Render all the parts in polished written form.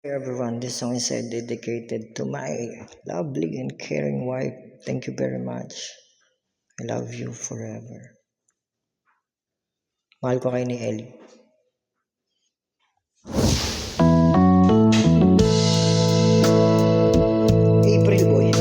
Hey everyone, this song is dedicated to my lovely and caring wife. Thank you very much. I love you forever. Mahal ko kayo ni Ellie. April Boy.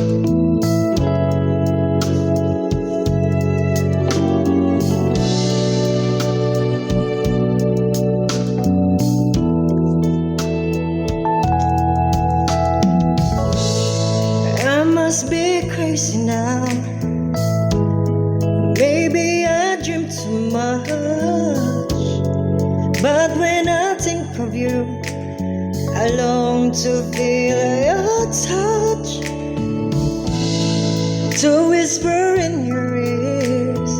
I must be crazy now. Maybe I dream too much. But when I think of you, I long to feel your touch, to whisper in your ears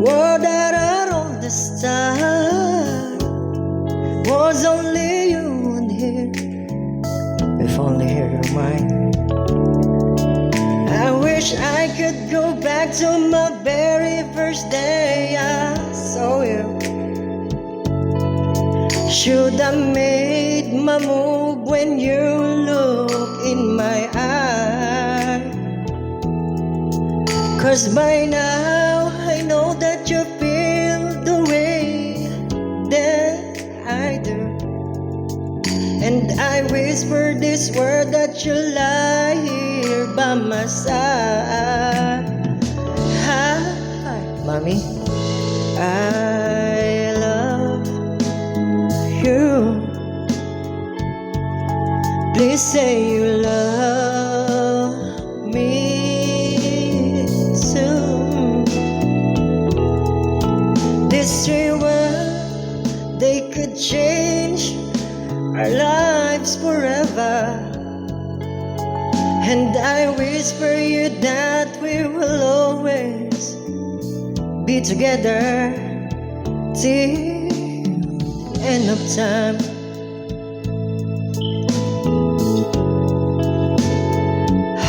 word that I don't understand. Was only you and here. If only here you're mine. I wish I could go back to my very first day I saw you. Should I made my move when you look in my eye? 'Cause by now I know that you feel the way that I do. And I whisper this word that you lie here by my side. Hi, mommy, I love you. Please say you love me too. These three words, they could change our lives forever. And I whisper you that we will always be together till end of time.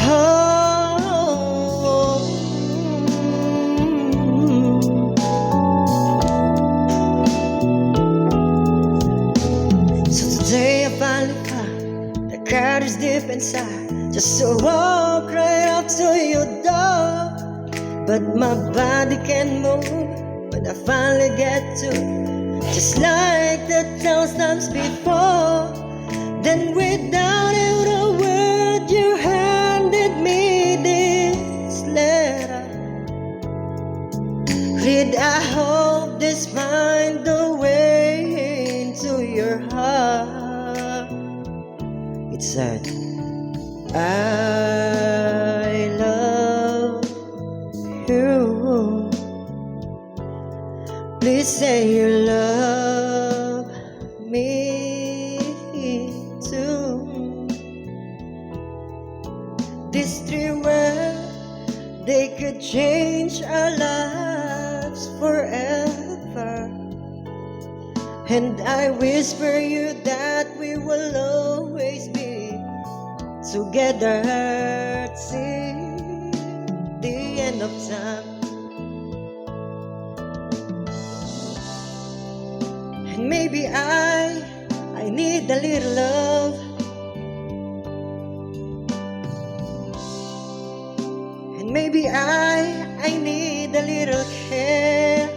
Oh, so today I finally found the courage deep inside just to walk right up to your door. But my body can't move when I finally get to, just like the times before. Then without a word you handed me this letter. Read, I hope this find the way into your heart. It said, I love you. Please say you love me too. These three words, they could change our lives forever. And I whisper you that we will always be together till the end of time. And maybe I need a little love. And maybe I need a little care.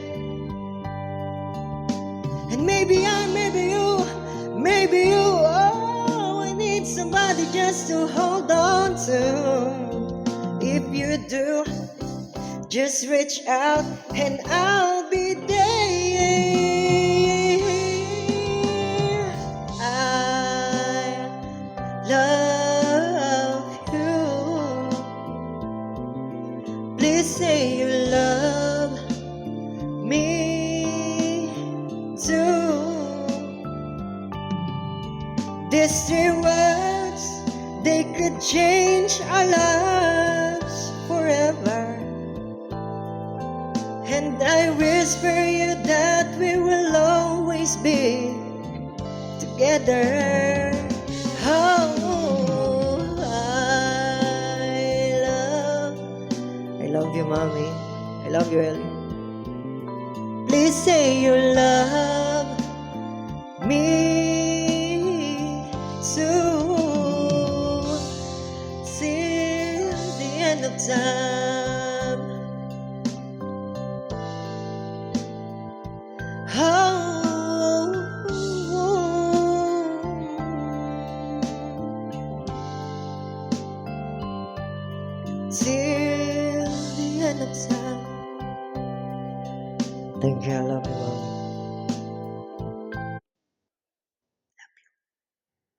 And maybe maybe you, oh, I need somebody just to hold on to. If you do, just reach out and I'll be there. I love you. Please say you love me too. These three words, they could change our lives forever. And I whisper you that we will always be together. Oh, I love you, mommy. I love you, Ellie. Please say you love me time. Thank you, I love you.